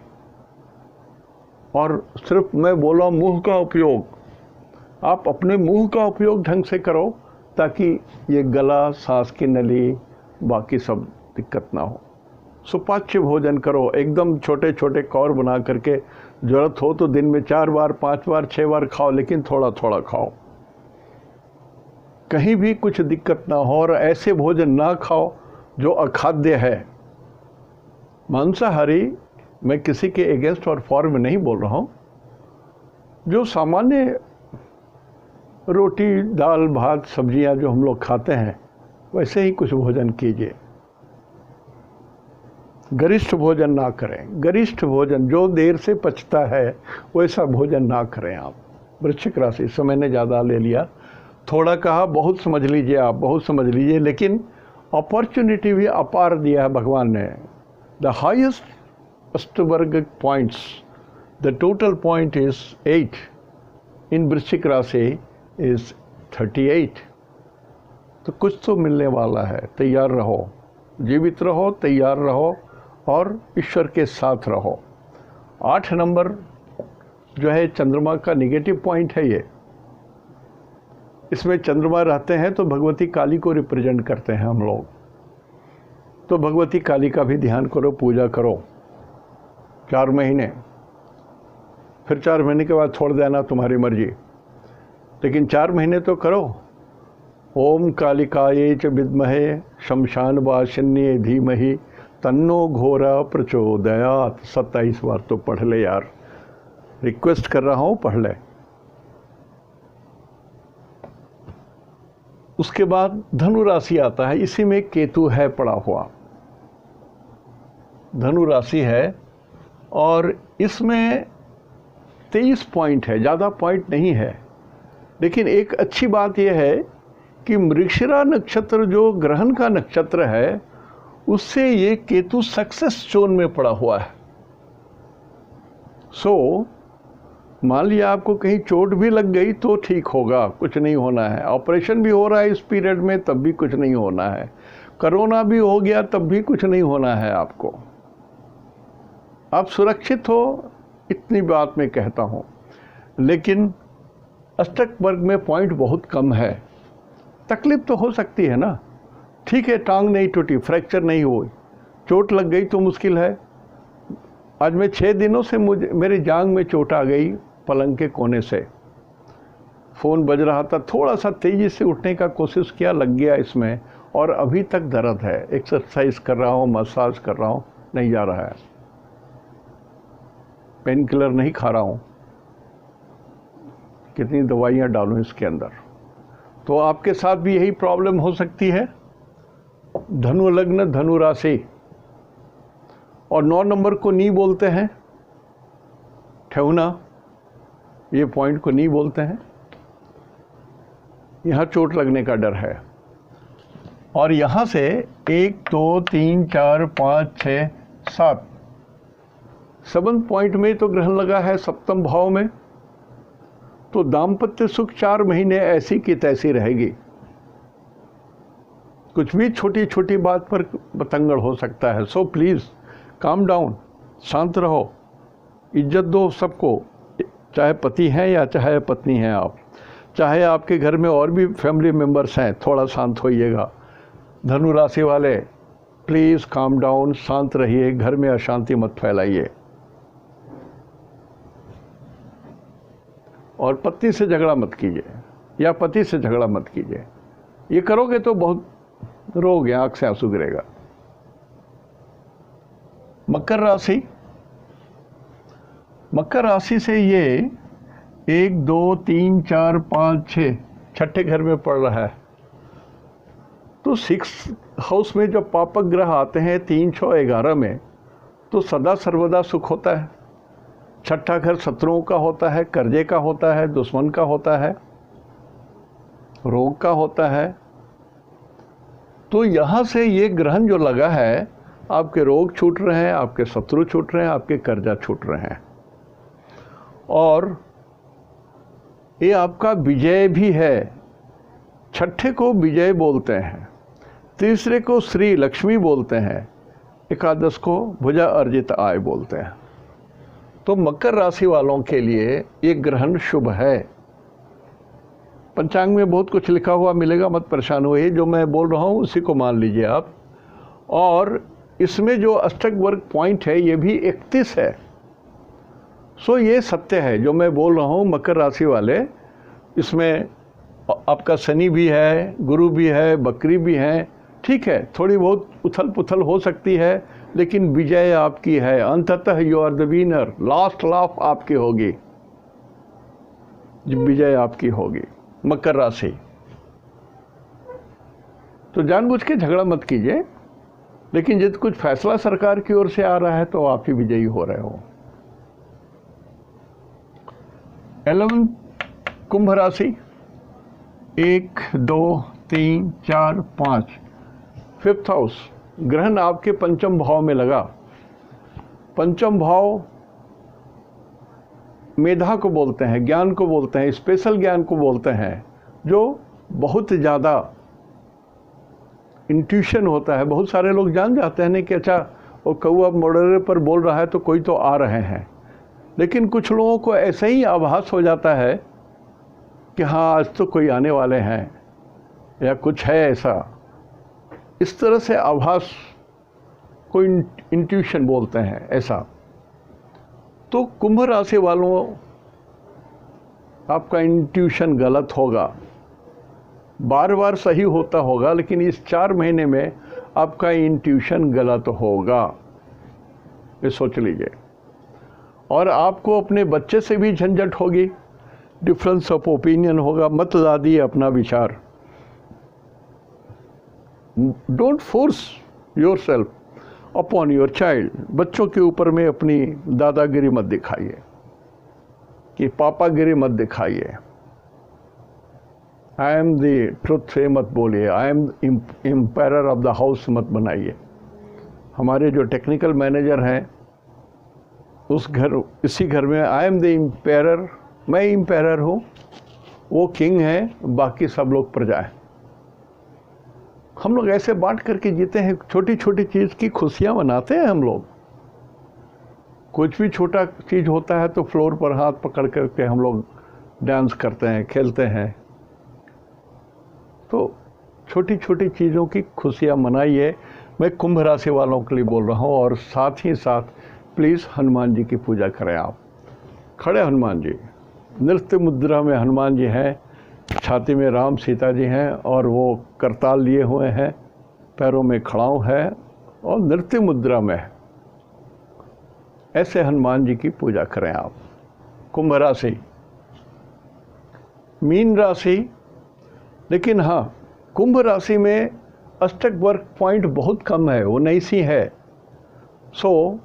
और सिर्फ मैं बोला मुंह का उपयोग, आप अपने मुंह का उपयोग ढंग से करो ताकि ये गला, सांस की नली, बाकी सब दिक्कत ना हो। सुपाच्य भोजन करो, एकदम छोटे छोटे कौर बना करके, ज़रूरत हो तो दिन में 4 बार, 5 बार, 6 बार खाओ, लेकिन थोड़ा थोड़ा खाओ, कहीं भी कुछ दिक्कत ना हो। और ऐसे भोजन ना खाओ जो अखाद्य है। मांसाहारी मैं किसी के अगेंस्ट और फॉर में नहीं बोल रहा हूँ। जो सामान्य रोटी, दाल, भात, सब्जियां जो हम लोग खाते हैं वैसे ही कुछ भोजन कीजिए। गरिष्ठ भोजन ना करें। गरिष्ठ भोजन जो देर से पचता है वैसा भोजन ना करें आप। वृश्चिक राशि, समय ने ज़्यादा ले लिया, थोड़ा कहा, बहुत समझ लीजिए आप, बहुत समझ लीजिए। लेकिन अपॉर्चुनिटी भी अपार दिया है भगवान ने। The highest ashtavarga points, the total point is 8 in Vrishchik rashi is 38। तो कुछ तो मिलने वाला है। तैयार रहो, जीवित रहो, तैयार रहो और ईश्वर के साथ रहो। 8 नंबर जो है चंद्रमा का निगेटिव पॉइंट है ये। इसमें चंद्रमा रहते हैं तो भगवती काली को रिप्रेजेंट करते हैं हम लोग। तो भगवती काली का भी ध्यान करो, पूजा करो 4 महीने। फिर 4 महीने के बाद छोड़ देना, तुम्हारी मर्जी, लेकिन 4 महीने तो करो। ओम कालिकाये च विद्महे शमशान वासिन्ये धीमहि तन्नो घोरा प्रचोदयात्। 27 बार तो पढ़ ले यार, रिक्वेस्ट कर रहा हूँ, पढ़ ले। उसके बाद धनु राशि आता है। इसी में केतु है पड़ा हुआ, धनु राशि है, और इसमें 23 पॉइंट है, ज़्यादा पॉइंट नहीं है। लेकिन एक अच्छी बात यह है कि मृगशिरा नक्षत्र जो ग्रहण का नक्षत्र है, उससे ये केतु सक्सेस जोन में पड़ा हुआ है। सो मान लिया आपको कहीं चोट भी लग गई तो ठीक होगा, कुछ नहीं होना है। ऑपरेशन भी हो रहा है इस पीरियड में, तब भी कुछ नहीं होना है। कोरोना भी हो गया तब भी कुछ नहीं होना है आपको। आप सुरक्षित हो, इतनी बात मैं कहता हूँ। लेकिन अष्टक वर्ग में पॉइंट बहुत कम है। तकलीफ तो हो सकती है ना, ठीक है, टांग नहीं टूटी, फ्रैक्चर नहीं हुई, चोट लग गई तो मुश्किल है। आज मैं 6 दिनों से मेरी जांघ में चोट आ गई, पलंग के कोने से। फ़ोन बज रहा था, थोड़ा सा तेज़ी से उठने का कोशिश किया, लग गया इसमें, और अभी तक दर्द है। एक्सरसाइज कर रहा हूँ, मसाज कर रहा हूँ, नहीं जा रहा है। पेन किलर नहीं खा रहा हूँ, कितनी दवाइयाँ डालूँ इसके अंदर। तो आपके साथ भी यही प्रॉब्लम हो सकती है। धनु लग्न, धनु राशि, और 9 नंबर को नी बोलते हैं, ठेहुना, ये पॉइंट को नी बोलते हैं। यहाँ चोट लगने का डर है। और यहाँ से 1 2 3 4 5 6 7 7 पॉइंट में तो ग्रहण लगा है सप्तम भाव में, तो दाम्पत्य सुख 4 महीने ऐसी की तैसी रहेगी। कुछ भी छोटी छोटी बात पर बतंगड़ हो सकता है। सो प्लीज़ काम डाउन, शांत रहो, इज्जत दो सबको, चाहे पति हैं या चाहे पत्नी हैं आप, चाहे आपके घर में और भी फैमिली मेंबर्स हैं, थोड़ा शांत होइएगा। धनु राशि वाले प्लीज़ काम डाउन, शांत रहिए, घर में अशांति मत फैलाइए। और पत्नी से झगड़ा मत कीजिए या पति से झगड़ा मत कीजिए। ये करोगे तो बहुत रोगे, आंख से आंसू गिरेगा। मकर राशि, मकर राशि से ये 1 2 3 4 5 6 छठे घर में पड़ रहा है। तो 6 हाउस में जब पापक ग्रह आते हैं 3 6 11 में, तो सदा सर्वदा सुख होता है। छठा घर शत्रुओं का होता है, कर्जे का होता है, दुश्मन का होता है, रोग का होता है। तो यहाँ से ये ग्रहण जो लगा है, आपके रोग छूट रहे हैं, आपके शत्रु छूट रहे हैं, आपके कर्जा छूट रहे हैं। और ये आपका विजय भी है। छठे को विजय बोलते हैं, तीसरे को श्री लक्ष्मी बोलते हैं, एकादश को भुजा अर्जित आय बोलते हैं। तो मकर राशि वालों के लिए ये ग्रहण शुभ है। पंचांग में बहुत कुछ लिखा हुआ मिलेगा, मत परेशान होइए, जो मैं बोल रहा हूँ उसी को मान लीजिए आप। और इसमें जो अष्टक वर्ग पॉइंट है ये भी 31 है। सो ये सत्य है जो मैं बोल रहा हूँ। मकर राशि वाले, इसमें आपका शनि भी है, गुरु भी है, बकरी भी है, ठीक है, थोड़ी बहुत उथल पुथल हो सकती है, लेकिन विजय आपकी है। अंततः you are the winner, last laugh आपकी होगी, विजय आपकी होगी। मकर राशि, तो जानबूझ के झगड़ा मत कीजिए, लेकिन यदि कुछ फैसला सरकार की ओर से आ रहा है तो आप ही विजयी हो रहे हो। 11 कुंभ राशि, 1 2 3 4 5 5th हाउस, ग्रहण आपके पंचम भाव में लगा। पंचम भाव मेधा को बोलते हैं, ज्ञान को बोलते हैं, स्पेशल ज्ञान को बोलते हैं, जो बहुत ज़्यादा इंट्यूशन होता है। बहुत सारे लोग जान जाते हैं कि अच्छा वो कौआ मोड़े पर बोल रहा है तो कोई तो आ रहे हैं, लेकिन कुछ लोगों को ऐसे ही आभास हो जाता है कि हाँ आज तो कोई आने वाले हैं या कुछ है ऐसा। इस तरह से आभास को इंट्यूशन बोलते हैं, ऐसा। तो कुंभ राशि वालों, आपका इंट्यूशन गलत होगा, बार बार सही होता होगा, लेकिन इस 4 महीने में आपका इंट्यूशन गलत होगा, ये सोच लीजिए। और आपको अपने बच्चे से भी झंझट होगी, डिफरेंस ऑफ ओपिनियन होगा। मत ला दिए अपना विचार। Don't force your self upon your child. बच्चों के ऊपर में अपनी दादागिरी मत दिखाइए कि पापागिरी मत दिखाइए। आई एम द ट्रुथ से मत बोलिए, I am empire of the house मत बनाइए। हमारे जो टेक्निकल मैनेजर हैं इसी घर में आई एम द एम्पायर, मैं एम्पायर हूँ, वो किंग है, बाकी सब लोग प्रजा हैं। हम लोग ऐसे बांट करके जीते हैं, छोटी छोटी चीज़ की खुशियाँ मनाते हैं हम लोग। कुछ भी छोटा चीज़ होता है तो फ्लोर पर हाथ पकड़ करके हम लोग डांस करते हैं, खेलते हैं। तो छोटी छोटी चीज़ों की खुशियाँ मनाइए। मैं कुंभ राशि वालों के लिए बोल रहा हूँ। और साथ ही साथ प्लीज़ हनुमान जी की पूजा करें आप। खड़े हनुमान जी, नृत्य मुद्रा में हनुमान जी हैं, छाती में राम सीता जी हैं और वो करताल लिए हुए हैं, पैरों में खड़ाऊ है और नृत्य मुद्रा में है। ऐसे हनुमान जी की पूजा करें आप। कुंभ राशि। मीन राशि, लेकिन हाँ, कुंभ राशि में अष्टक वर्ग पॉइंट बहुत कम है, वो नहीं सी है। So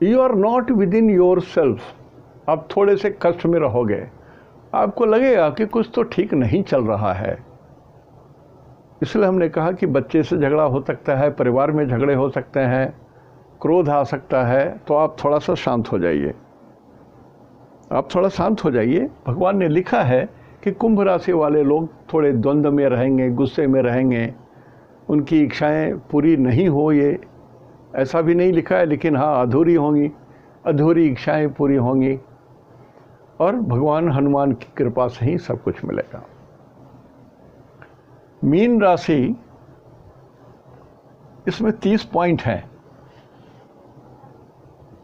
you are not within yourself, आप थोड़े से कष्ट में रहोगे, आपको लगेगा कि कुछ तो ठीक नहीं चल रहा है। इसलिए हमने कहा कि बच्चे से झगड़ा हो सकता है, परिवार में झगड़े हो सकते हैं, क्रोध आ सकता है, तो आप थोड़ा सा शांत हो जाइए, आप थोड़ा शांत हो जाइए। भगवान ने लिखा है कि कुंभ राशि वाले लोग थोड़े द्वंद्व में रहेंगे, गुस्से में रहेंगे, उनकी इच्छाएं पूरी नहीं हो, ये ऐसा भी नहीं लिखा है, लेकिन हाँ अधूरी होंगी, अधूरी इच्छाएं पूरी होंगी, और भगवान हनुमान की कृपा से ही सब कुछ मिलेगा। मीन राशि, इसमें 30 पॉइंट हैं,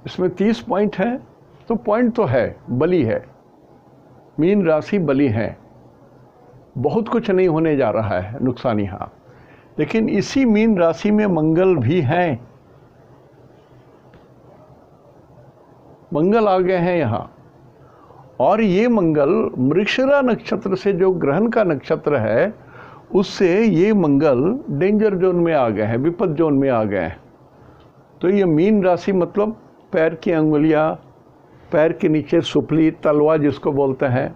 इसमें 30 पॉइंट हैं, तो पॉइंट तो है, बली है, मीन राशि बली है, बहुत कुछ नहीं होने जा रहा है नुकसान यहाँ। लेकिन इसी मीन राशि में मंगल भी हैं, मंगल आ गए हैं यहाँ, और ये मंगल मृगशिरा नक्षत्र से, जो ग्रहण का नक्षत्र है, उससे ये मंगल डेंजर जोन में आ गए हैं, विपद जोन में आ गए हैं। तो ये मीन राशि मतलब पैर की अंगुलियां, पैर के नीचे सुपली, तलवा जिसको बोलते हैं,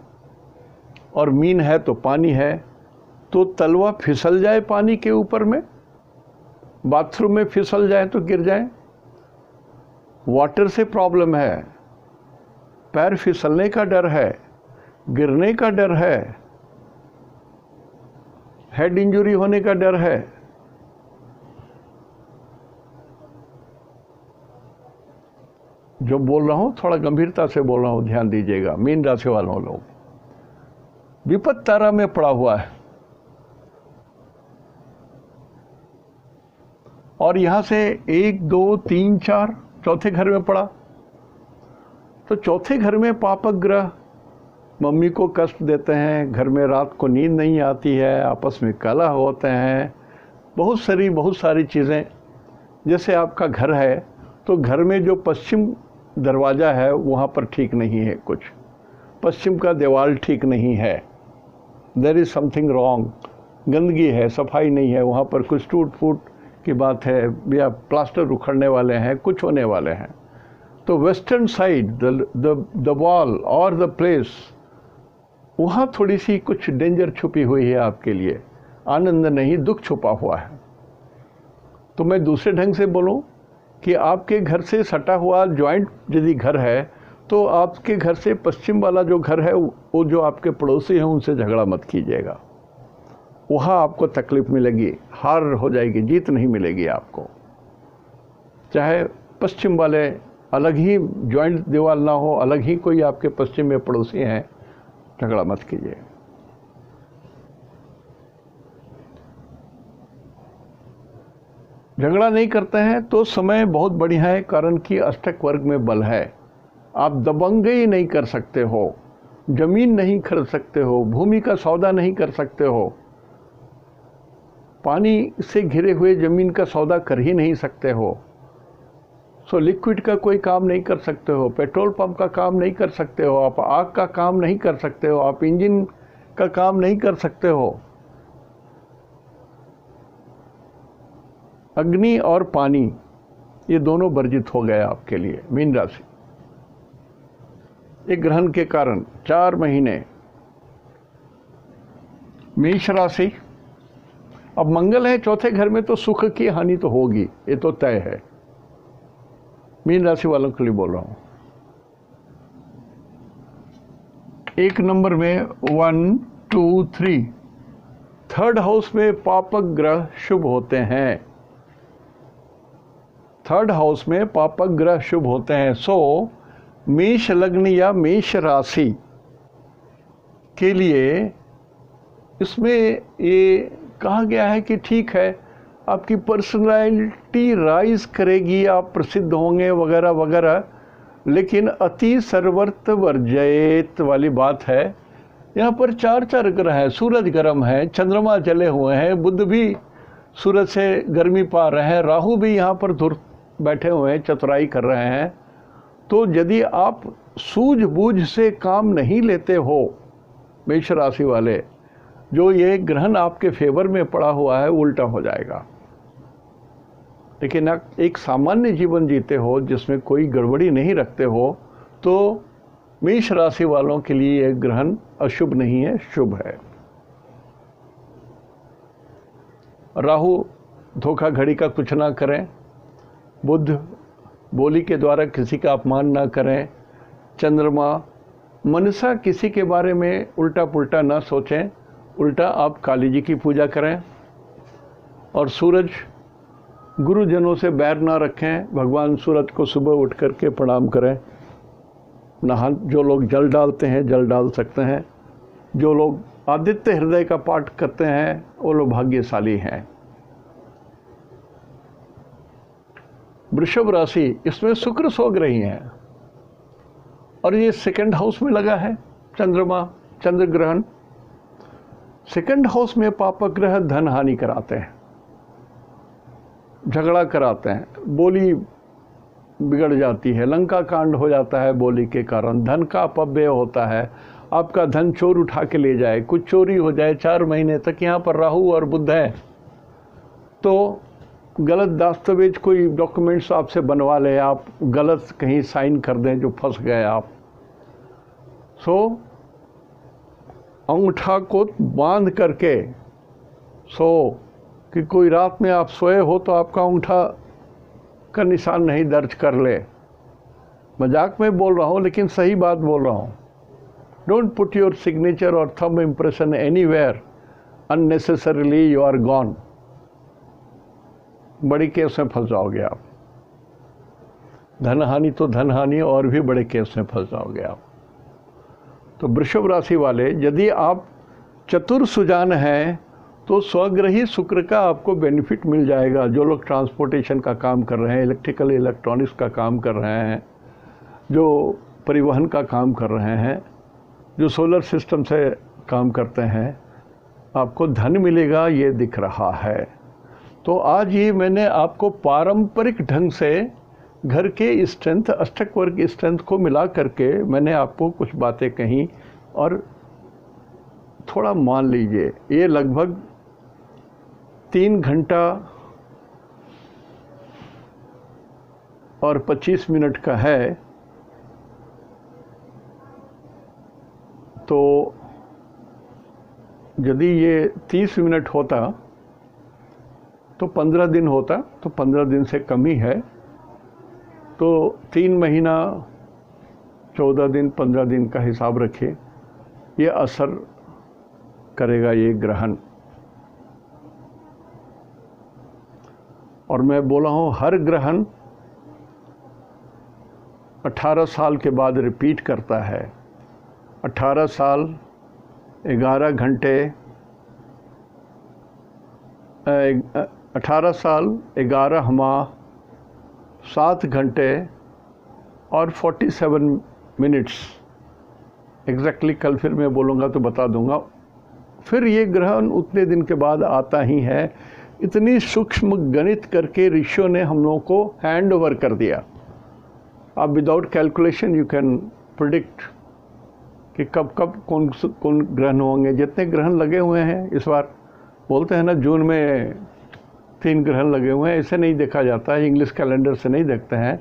और मीन है तो पानी है, तो तलवा फिसल जाए पानी के ऊपर में, बाथरूम में फिसल जाए तो गिर जाए, वाटर से प्रॉब्लम है, पैर फिसलने का डर है, गिरने का डर है, हेड इंजरी होने का डर है। जो बोल रहा हूं थोड़ा गंभीरता से बोल रहा हूं, ध्यान दीजिएगा। मीन राशि वालों लोग, विपद तारा में पड़ा हुआ है, और यहां से 1 2 3 4 चौथे घर में पड़ा, तो चौथे घर में पापक ग्रह मम्मी को कष्ट देते हैं, घर में रात को नींद नहीं आती है, आपस में कलह होते हैं, बहुत सारी चीज़ें। जैसे आपका घर है, तो घर में जो पश्चिम दरवाज़ा है वहाँ पर ठीक नहीं है, कुछ पश्चिम का दीवार ठीक नहीं है, देयर इज़ समथिंग रॉन्ग, गंदगी है, सफाई नहीं है, वहाँ पर कुछ टूट फूट की बात है, या प्लास्टर उखड़ने वाले हैं, कुछ होने वाले हैं। तो वेस्टर्न साइड द वॉल और द प्लेस, वहाँ थोड़ी सी कुछ डेंजर छुपी हुई है आपके लिए, आनंद नहीं, दुख छुपा हुआ है। तो मैं दूसरे ढंग से बोलूँ कि आपके घर से सटा हुआ जॉइंट यदि घर है, तो आपके घर से पश्चिम वाला जो घर है, वो जो आपके पड़ोसी हैं उनसे झगड़ा मत कीजिएगा, वहाँ आपको तकलीफ मिलेगी, हार हो जाएगी, जीत नहीं मिलेगी आपको। चाहे पश्चिम वाले अलग ही जॉइंट दीवार ना हो, अलग ही कोई आपके पश्चिम में पड़ोसी हैं, झगड़ा मत कीजिए। झगड़ा नहीं करते हैं तो समय बहुत बढ़िया है, कारण कि अष्टक वर्ग में बल है। आप दबंगई नहीं कर सकते हो, जमीन नहीं खरीद सकते हो, भूमि का सौदा नहीं कर सकते हो, पानी से घिरे हुए जमीन का सौदा कर ही नहीं सकते हो। सो लिक्विड का कोई काम नहीं कर सकते हो, पेट्रोल पंप का काम नहीं कर सकते हो, आप आग का काम नहीं कर सकते हो, आप इंजन का काम नहीं कर सकते हो। अग्नि और पानी, ये दोनों वर्जित हो गए आपके लिए। मीन राशि, एक ग्रहण के कारण 4 महीने। मेष राशि, अब मंगल है चौथे घर में, तो सुख की हानि तो होगी, ये तो तय है। मीन राशि वालों के लिए बोल रहा हूं। 1 नंबर में 1 2 3, थर्ड हाउस में पापक ग्रह शुभ होते हैं, थर्ड हाउस में पापक ग्रह शुभ होते हैं। सो मेष लग्न या मेष राशि के लिए इसमें ये कहा गया है कि ठीक है, आपकी पर्सनालिटी राइज करेगी, आप प्रसिद्ध होंगे वगैरह वगैरह, लेकिन अति सर्वर्थ वर्जयेत वाली बात है। यहाँ पर 4 ग्रह हैं, सूरज गर्म है, चंद्रमा जले हुए हैं, बुध भी सूरज से गर्मी पा रहे हैं, राहु भी यहाँ पर धुर बैठे हुए हैं, चतुराई कर रहे हैं। तो यदि आप सूझबूझ से काम नहीं लेते हो, मेष राशि वाले, जो ये ग्रहण आपके फेवर में पड़ा हुआ है उल्टा हो जाएगा। लेकिन एक सामान्य जीवन जीते हो जिसमें कोई गड़बड़ी नहीं रखते हो, तो मेष राशि वालों के लिए यह ग्रहण अशुभ नहीं है, शुभ है। राहु धोखाधड़ी का कुछ ना करें, बुध बोली के द्वारा किसी का अपमान ना करें, चंद्रमा मनसा किसी के बारे में उल्टा पुल्टा ना सोचें, उल्टा आप काली जी की पूजा करें। और सूरज गुरुजनों से बैर ना रखें, भगवान सूरज को सुबह उठ करके प्रणाम करें। जो लोग जल डालते हैं जल डाल सकते हैं, जो लोग आदित्य हृदय का पाठ करते हैं वो लोग भाग्यशाली हैं। वृषभ राशि, इसमें शुक्र सोग रही हैं और ये सेकंड हाउस में लगा है चंद्रमा, चंद्र ग्रहण। सेकंड हाउस में पापक ग्रह धन हानि कराते हैं, झगड़ा कराते हैं, बोली बिगड़ जाती है, लंका कांड हो जाता है बोली के कारण, धन का अपव्यय होता है, आपका धन चोर उठा के ले जाए, कुछ चोरी हो जाए। 4 महीने तक यहाँ पर राहु और बुध है, तो गलत दस्तावेज कोई डॉक्यूमेंट्स आपसे बनवा ले, आप गलत कहीं साइन कर दें जो फंस गए आप। अंगूठा को बांध करके कि कोई रात में आप सोए हो तो आपका अंगूठा का निशान नहीं दर्ज कर ले। मजाक में बोल रहा हूँ लेकिन सही बात बोल रहा हूँ। डोंट पुट योर सिग्नेचर और thumb impression anywhere, unnecessarily you are gone. बड़ी केस में फंस जाओगे आप। धन हानि तो धन हानि, और भी बड़े केस में फंस जाओगे आप। तो वृषभ राशि वाले, यदि आप चतुर सुजान हैं तो स्वग्रही शुक्र का आपको बेनिफिट मिल जाएगा। जो लोग ट्रांसपोर्टेशन का काम कर रहे हैं, इलेक्ट्रिकल इलेक्ट्रॉनिक्स का काम कर रहे हैं, जो परिवहन का काम कर रहे हैं, जो सोलर सिस्टम से काम करते हैं, आपको धन मिलेगा, ये दिख रहा है। तो आज ये मैंने आपको पारंपरिक ढंग से घर के स्ट्रेंथ, अष्टक वर्ग स्ट्रेंथ को मिला करके मैंने आपको कुछ बातें कही। और थोड़ा मान लीजिए, ये लगभग 3 घंटा और 25 मिनट का है। तो यदि ये 30 मिनट होता तो 15 दिन होता, तो 15 दिन से कम ही है। तो 3 महीना 14 दिन 15 दिन का हिसाब रखिए, ये असर करेगा ये ग्रहण। और मैं बोला हूँ हर ग्रहण 18 साल के बाद रिपीट करता है। 18 साल 11 घंटे 18 साल 11 माह 7 घंटे और 47 मिनट्स एग्जैक्टली। कल फिर मैं बोलूँगा तो बता दूँगा। फिर ये ग्रहण उतने दिन के बाद आता ही है। इतनी सूक्ष्म गणित करके ऋषियों ने हम लोगों को हैंड ओवर कर दिया। आप without calculation you can predict कि कब कब कौन ग्रहण होंगे। जितने ग्रहण लगे हुए हैं इस बार, बोलते हैं ना जून में 3 ग्रहण लगे हुए हैं, ऐसे नहीं देखा जाता है, इंग्लिश कैलेंडर से नहीं देखते हैं।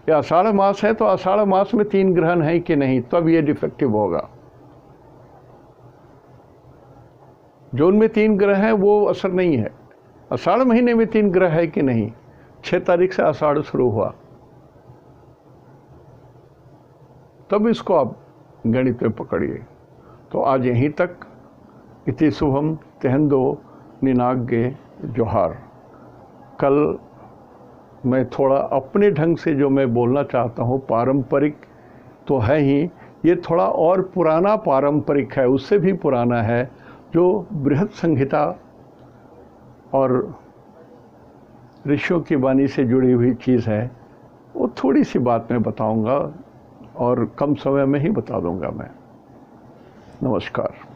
या आषाढ़ मास है तो आषाढ़ मास में 3 ग्रहण है कि नहीं, तब ये डिफेक्टिव होगा। जून में 3 ग्रह हैं वो असर नहीं है। आषाढ़ महीने में 3 ग्रह है कि नहीं, 6 तारीख से आषाढ़ शुरू हुआ, तब इसको आप गणित में पकड़िए। तो आज यहीं तक। इति शुभम तेहंदो निनाग्गे जोहार। कल मैं थोड़ा अपने ढंग से जो मैं बोलना चाहता हूँ, पारंपरिक तो है ही, ये थोड़ा और पुराना पारंपरिक है, उससे भी पुराना है, जो बृहत संहिता और ऋषियों की वाणी से जुड़ी हुई चीज़ है। वो थोड़ी सी बात मैं बताऊंगा और कम समय में ही बता दूंगा मैं। नमस्कार।